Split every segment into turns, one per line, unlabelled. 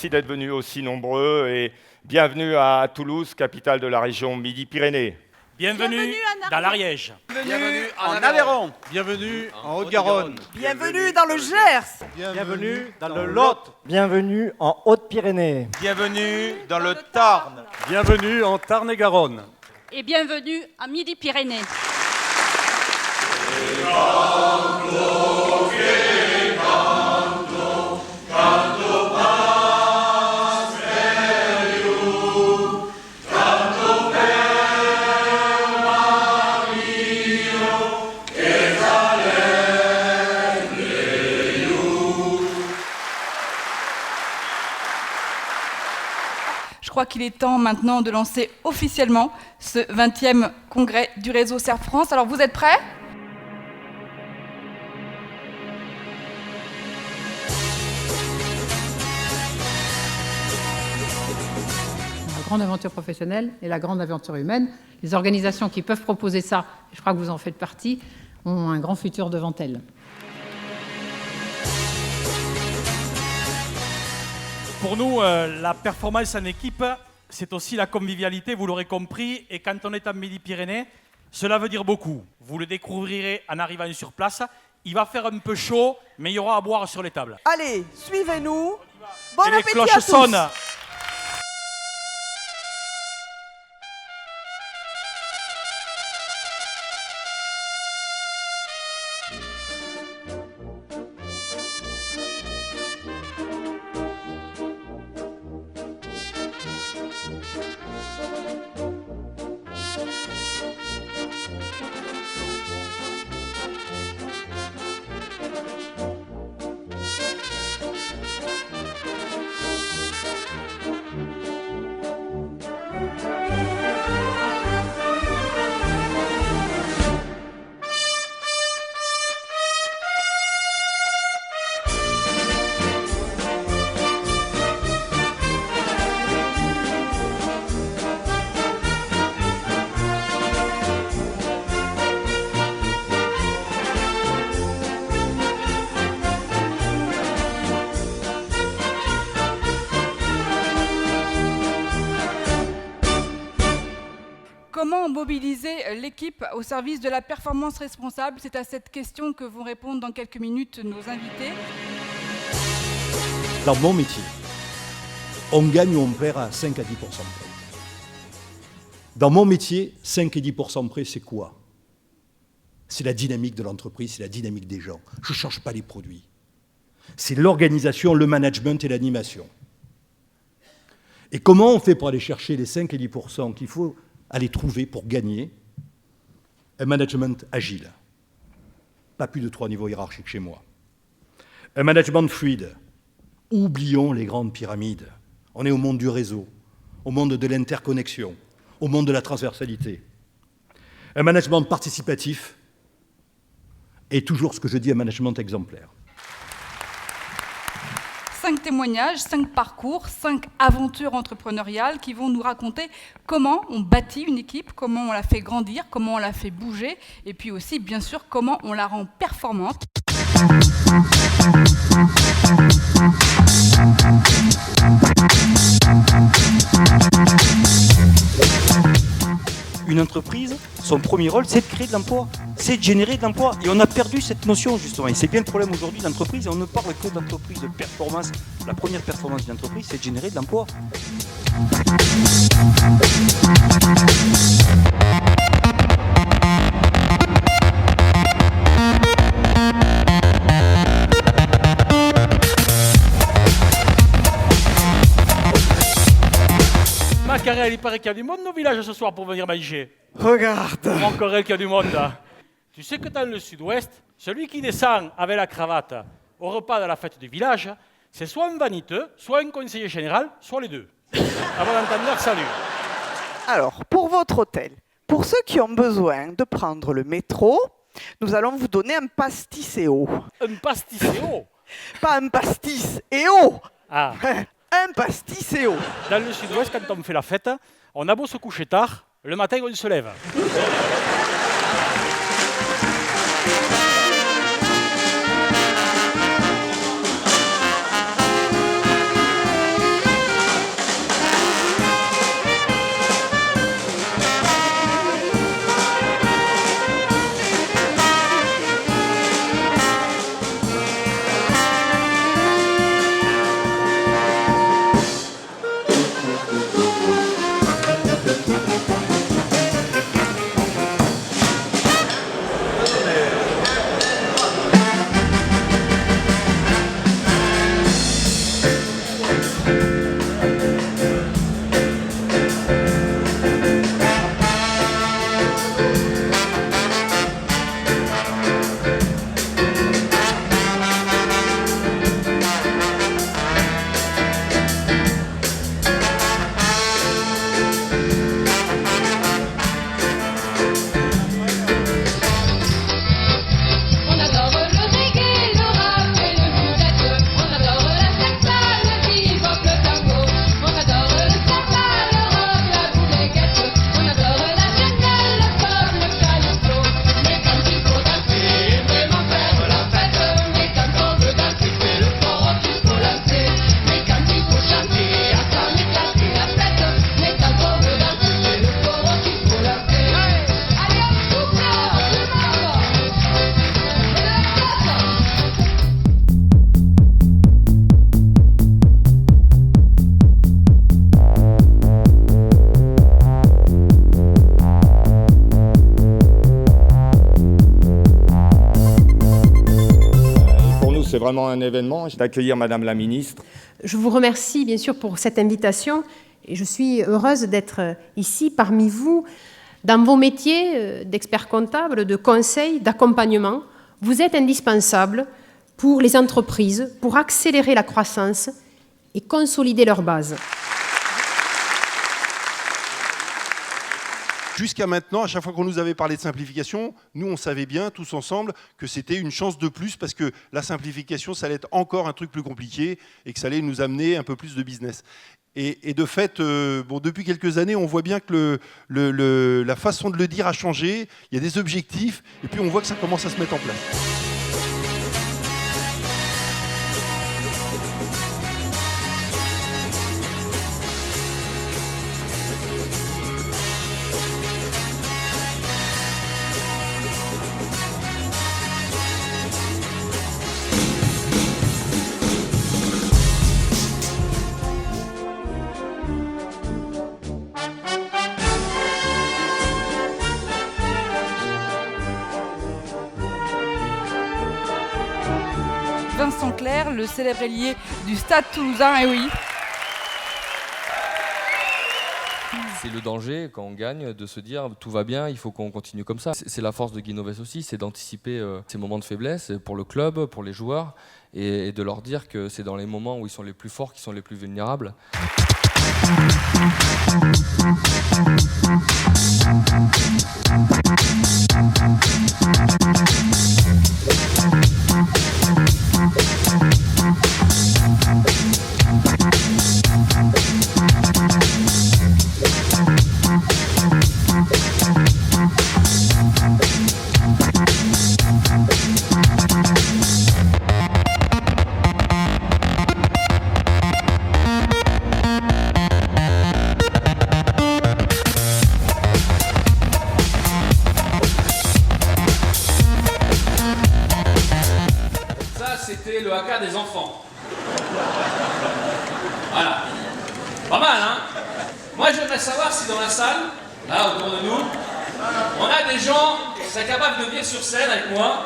merci d'être venus aussi nombreux et bienvenue à Toulouse, capitale de la région Midi-Pyrénées.
Bienvenue dans l'Ariège.
Bienvenue en Aveyron.
Bienvenue en Haute-Garonne.
Bienvenue dans le Gers.
Bienvenue dans le Lot.
Bienvenue en Haute-Pyrénées.
Bienvenue dans le Tarn.
Bienvenue en Tarn-et-Garonne.
Et bienvenue à Midi-Pyrénées.
Je crois qu'il est temps maintenant de lancer officiellement ce 20e congrès du réseau Serre France. Alors vous êtes prêts ?
La grande aventure professionnelle et la grande aventure humaine. Les organisations qui peuvent proposer ça, je crois que vous en faites partie, ont un grand futur devant elles.
Pour nous, la performance en équipe, c'est aussi la convivialité, vous l'aurez compris. Et quand on est en Midi-Pyrénées, cela veut dire beaucoup. Vous le découvrirez en arrivant sur place. Il va faire un peu chaud, mais il y aura à boire sur les tables.
Allez, suivez-nous. Bon
Et les
appétit
cloches
à tous.
sonnent.
Comment mobiliser l'équipe au service de la performance responsable ? C'est à cette question que vont répondre dans quelques minutes nos invités.
Dans mon métier, on gagne ou on perd à 5 à 10% près. Dans mon métier, 5 et 10% près, c'est quoi ? C'est la dynamique de l'entreprise, c'est la dynamique des gens. Je ne change pas les produits. C'est l'organisation, le management et l'animation. Et comment on fait pour aller chercher les 5 et 10% qu'il faut aller trouver pour gagner un management agile. Pas plus de 3 niveaux hiérarchiques chez moi. Un management fluide. Oublions les grandes pyramides. On est au monde du réseau, au monde de l'interconnexion, au monde de la transversalité. Un management participatif et toujours ce que je dis, un management exemplaire.
5 témoignages, 5 parcours, 5 aventures entrepreneuriales qui vont nous raconter comment on bâtit une équipe, comment on la fait grandir, comment on la fait bouger, et puis aussi, bien sûr, comment on la rend performante.
Une entreprise, son premier rôle, c'est de créer de l'emploi, c'est de générer de l'emploi. Et on a perdu cette notion, justement. Et c'est bien le problème aujourd'hui de l'entreprise. Et on ne parle que d'entreprise, de performance. La première performance d'une entreprise, c'est de générer de l'emploi.
Macarel, il paraît qu'il y a du monde au village ce soir pour venir manger.
Regarde.
Mon Corel, qu'il y a du monde. Tu sais que dans le sud-ouest, celui qui descend avec la cravate au repas de la fête du village, c'est soit un vaniteux, soit un conseiller général, soit les deux. Avant d'entendre leur salut.
Alors, pour votre hôtel, pour ceux qui ont besoin de prendre le métro, nous allons vous donner un pasticéo.
Un pasticéo?
Pas un pastis-éo.
Ah.
Un pasticéo.
Dans le sud-ouest, quand on fait la fête, on a beau se coucher tard, le matin on se lève.
vraiment un événement d'accueillir Madame la Ministre.
Je vous remercie bien sûr pour cette invitation et je suis heureuse d'être ici parmi vous. Dans vos métiers d'expert comptable, de conseil, d'accompagnement, vous êtes indispensables pour les entreprises, pour accélérer la croissance et consolider leurs bases.
Jusqu'à maintenant, à chaque fois qu'on nous avait parlé de simplification, nous, on savait bien, tous ensemble, que c'était une chance de plus parce que la simplification, ça allait être encore un truc plus compliqué et que ça allait nous amener un peu plus de business. Et de fait, depuis quelques années, on voit bien que la façon de le dire a changé, il y a des objectifs, et puis on voit que ça commence à se mettre en place.
Vincent Clerc, le célèbre ailier du Stade Toulousain, et oui.
C'est le danger quand on gagne de se dire tout va bien, il faut qu'on continue comme ça. C'est la force de Guinoves aussi, c'est d'anticiper ces moments de faiblesse pour le club, pour les joueurs, et de leur dire que c'est dans les moments où ils sont les plus forts qu'ils sont les plus vulnérables.
C'était le haka des enfants. Voilà. Pas mal, hein? Moi, j'aimerais savoir si dans la salle, là, autour de nous, on a des gens qui seraient capables de venir sur scène avec moi.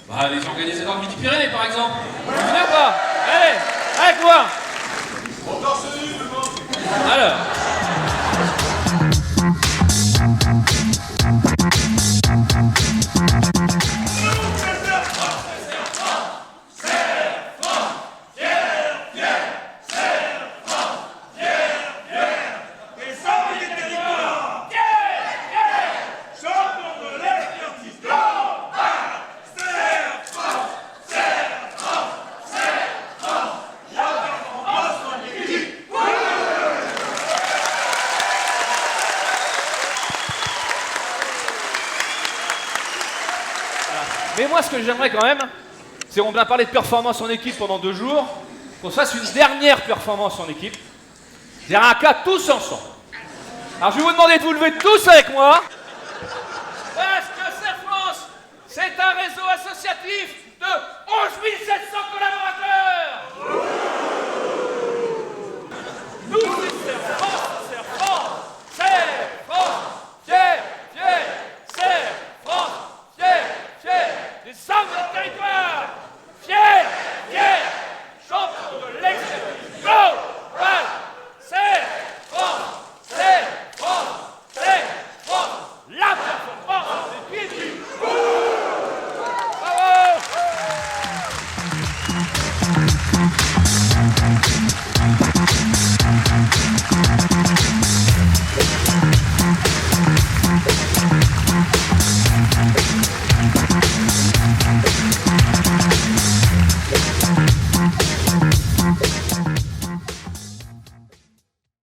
Bah, les organisateurs de Midi-Pyrénées, par exemple. Vous venez ou pas? Allez, avec moi! Alors. Mais moi, ce que j'aimerais quand même, c'est qu'on a parlé de performance en équipe pendant 2 jours, qu'on fasse une dernière performance en équipe. C'est-à-dire un cas tous ensemble. Alors je vais vous demander de vous lever tous avec moi. Parce que Serre France, c'est un réseau associatif de 11 700 collaborateurs.